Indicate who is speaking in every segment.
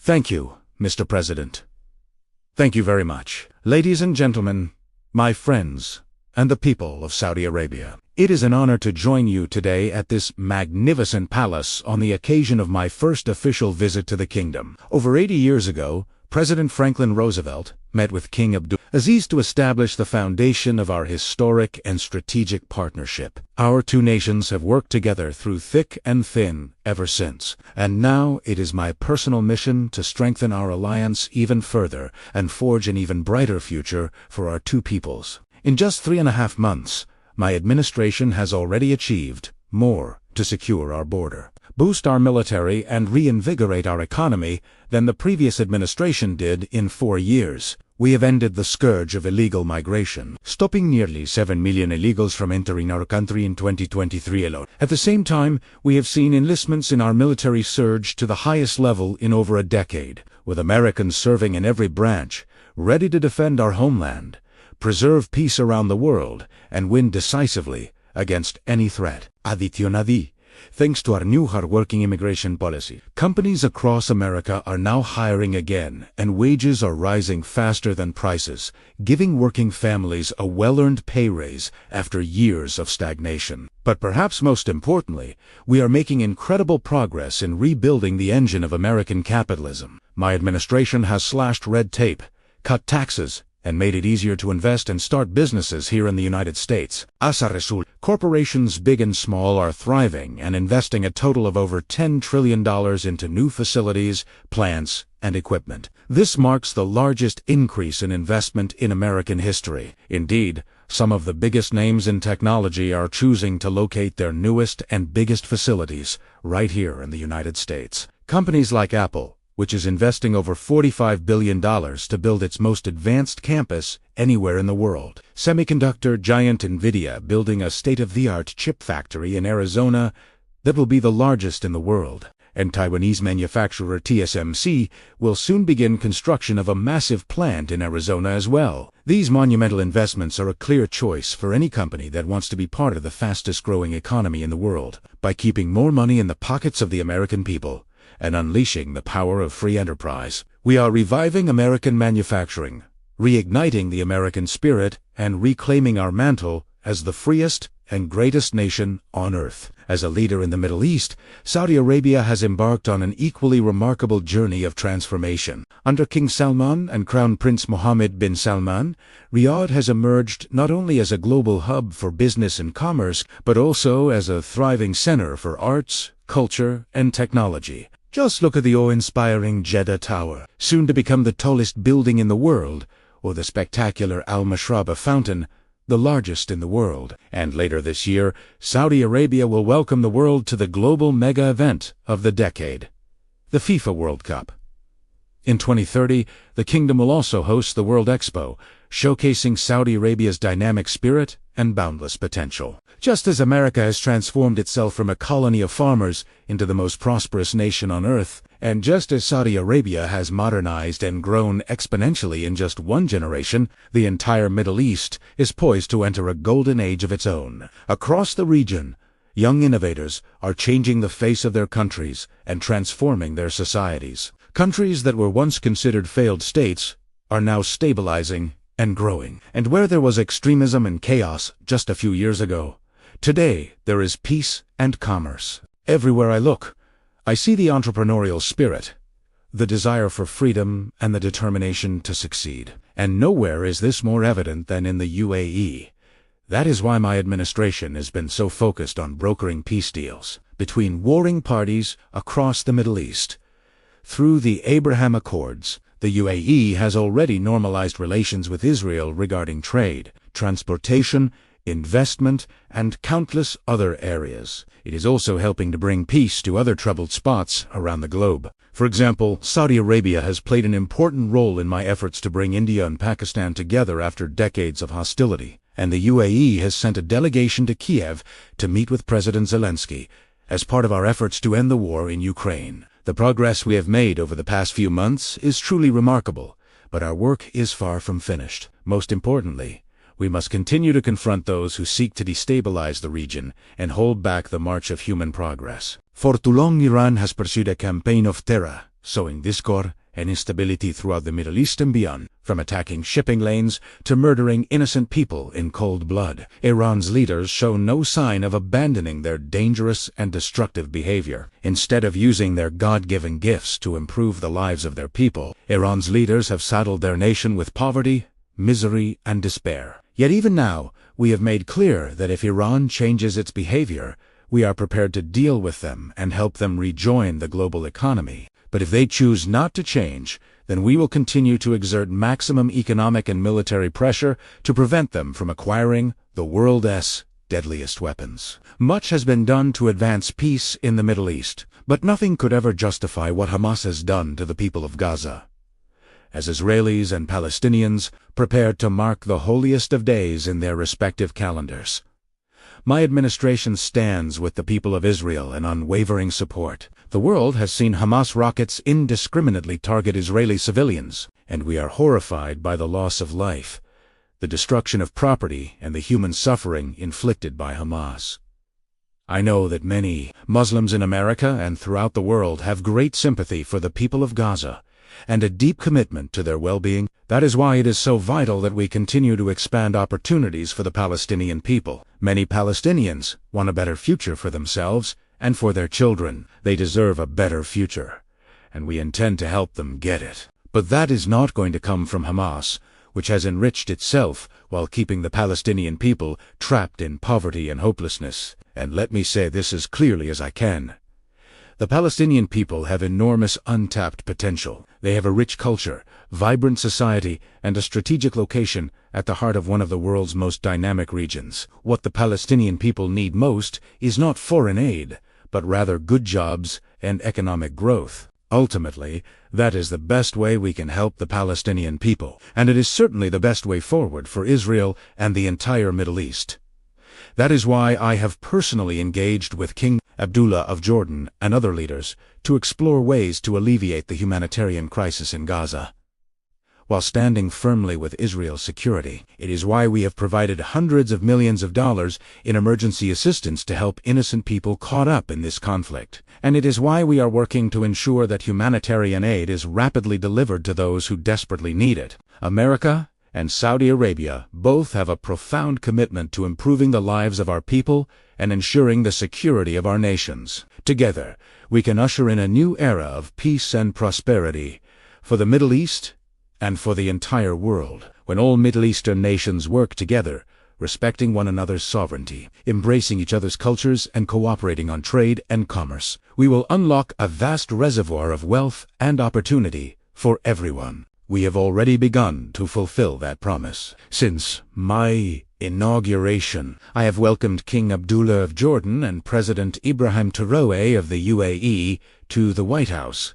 Speaker 1: Thank you, Mr. President. Thank you very much. Ladies and gentlemen, my friends, and the people of Saudi Arabia. It is an honor to join you today at this magnificent palace on the occasion of my first official visit to the kingdom. Over 80 years ago, President Franklin Roosevelt met with King Abdul Aziz to establish the foundation of our historic and strategic partnership. Our two nations have worked together through thick and thin ever since, and now it is my personal mission to strengthen our alliance even further and forge an even brighter future for our two peoples. In just 3.5 months, my administration has already achieved more to secure our border, boost our military, and reinvigorate our economy than the previous administration did in 4 years. We have ended the scourge of illegal migration, stopping nearly 7 million illegals from entering our country in 2023 alone. At the same time, we have seen enlistments in our military surge to the highest level in over a decade, with Americans serving in every branch, ready to defend our homeland, preserve peace around the world, and win decisively against any threat. Adicionally, thanks to our new hard-working immigration policy, companies across America are now hiring again, and wages are rising faster than prices, giving working families a well-earned pay raise after years of stagnation. But perhaps most importantly, we are making incredible progress in rebuilding the engine of American capitalism. My administration has slashed red tape, cut taxes, and made it easier to invest and start businesses here in the United States. As a result, corporations big and small are thriving and investing a total of over $10 trillion into new facilities, plants, and equipment. This marks the largest increase in investment in American history. Indeed, some of the biggest names in technology are choosing to locate their newest and biggest facilities right here in the United States. Companies like Apple, which is investing over $45 billion to build its most advanced campus anywhere in the world. Semiconductor giant NVIDIA building a state-of-the-art chip factory in Arizona that will be the largest in the world. And Taiwanese manufacturer TSMC will soon begin construction of a massive plant in Arizona as well. These monumental investments are a clear choice for any company that wants to be part of the fastest-growing economy in the world. By keeping more money in the pockets of the American people and unleashing the power of free enterprise, we are reviving American manufacturing, reigniting the American spirit, and reclaiming our mantle as the freest and greatest nation on earth. As a leader in the Middle East, Saudi Arabia has embarked on an equally remarkable journey of transformation. Under King Salman and Crown Prince Mohammed bin Salman, Riyadh has emerged not only as a global hub for business and commerce, but also as a thriving center for arts, culture, and technology. Just look at the awe-inspiring Jeddah Tower, soon to become the tallest building in the world, or the spectacular Al Mashraba Fountain, the largest in the world. And later this year, Saudi Arabia will welcome the world to the global mega event of the decade, the FIFA World Cup. In 2030, the kingdom will also host the World Expo, showcasing Saudi Arabia's dynamic spirit and boundless potential. Just as America has transformed itself from a colony of farmers into the most prosperous nation on earth, and just as Saudi Arabia has modernized and grown exponentially in just one generation, the entire Middle East is poised to enter a golden age of its own. Across the region, young innovators are changing the face of their countries and transforming their societies. Countries that were once considered failed states are now stabilizing and growing. And where there was extremism and chaos just a few years ago, today there is peace and commerce. Everywhere I look, I see the entrepreneurial spirit, the desire for freedom, and the determination to succeed. And nowhere is this more evident than in the UAE. That is why my administration has been so focused on brokering peace deals between warring parties across the Middle East. Through the Abraham Accords, the UAE has already normalized relations with Israel regarding trade, transportation, investment, and countless other areas. It is also helping to bring peace to other troubled spots around the globe. For example, Saudi Arabia has played an important role in my efforts to bring India and Pakistan together after decades of hostility, and the UAE has sent a delegation to Kiev to meet with President Zelensky as part of our efforts to end the war in Ukraine. The progress we have made over the past few months is truly remarkable, but our work is far from finished. Most importantly, we must continue to confront those who seek to destabilize the region and hold back the march of human progress. For too long, Iran has pursued a campaign of terror, sowing discord and instability throughout the Middle East and beyond. From attacking shipping lanes to murdering innocent people in cold blood, Iran's leaders show no sign of abandoning their dangerous and destructive behavior. Instead of using their God-given gifts to improve the lives of their people, Iran's leaders have saddled their nation with poverty, misery, and despair. Yet even now, we have made clear that if Iran changes its behavior, we are prepared to deal with them and help them rejoin the global economy. But if they choose not to change, then we will continue to exert maximum economic and military pressure to prevent them from acquiring the world's deadliest weapons. Much has been done to advance peace in the Middle East, but nothing could ever justify what Hamas has done to the people of Gaza. As Israelis and Palestinians prepared to mark the holiest of days in their respective calendars, my administration stands with the people of Israel in unwavering support. The world has seen Hamas rockets indiscriminately target Israeli civilians, and we are horrified by the loss of life, the destruction of property, and the human suffering inflicted by Hamas. I know that many Muslims in America and throughout the world have great sympathy for the people of Gaza and a deep commitment to their well-being. That is why it is so vital that we continue to expand opportunities for the Palestinian people. Many Palestinians want a better future for themselves and for their children. They deserve a better future, and we intend to help them get it. But that is not going to come from Hamas, which has enriched itself while keeping the Palestinian people trapped in poverty and hopelessness. And let me say this as clearly as I can. The Palestinian people have enormous untapped potential. They have a rich culture, vibrant society, and a strategic location at the heart of one of the world's most dynamic regions. What the Palestinian people need most is not foreign aid, but rather good jobs and economic growth. Ultimately, that is the best way we can help the Palestinian people, and it is certainly the best way forward for Israel and the entire Middle East. That is why I have personally engaged with King Abdullah of Jordan and other leaders to explore ways to alleviate the humanitarian crisis in Gaza. While standing firmly with Israel's security, it is why we have provided hundreds of millions of dollars in emergency assistance to help innocent people caught up in this conflict. And it is why we are working to ensure that humanitarian aid is rapidly delivered to those who desperately need it. America and Saudi Arabia both have a profound commitment to improving the lives of our people and ensuring the security of our nations. Together, we can usher in a new era of peace and prosperity for the Middle East and for the entire world. When all Middle Eastern nations work together, respecting one another's sovereignty, embracing each other's cultures, and cooperating on trade and commerce, we will unlock a vast reservoir of wealth and opportunity for everyone. We have already begun to fulfill that promise. Since my inauguration, I have welcomed King Abdullah of Jordan and President Ibrahim Traoré of the UAE to the White House.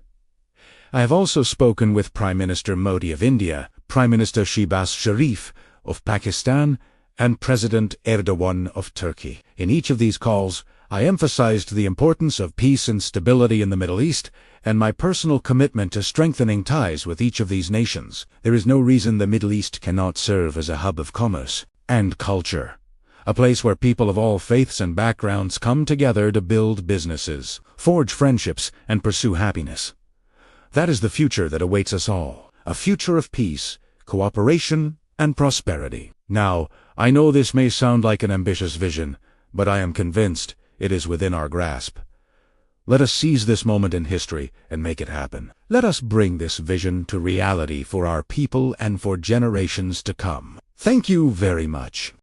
Speaker 1: I have also spoken with Prime Minister Modi of India, Prime Minister Shehbaz Sharif of Pakistan, and President Erdogan of Turkey. In each of these calls, I emphasized the importance of peace and stability in the Middle East and my personal commitment to strengthening ties with each of these nations. There is no reason the Middle East cannot serve as a hub of commerce and culture, a place where people of all faiths and backgrounds come together to build businesses, forge friendships, and pursue happiness. That is the future that awaits us all, a future of peace, cooperation, and prosperity. Now, I know this may sound like an ambitious vision, but I am convinced it is within our grasp. Let us seize this moment in history and make it happen. Let us bring this vision to reality for our people and for generations to come. Thank you very much.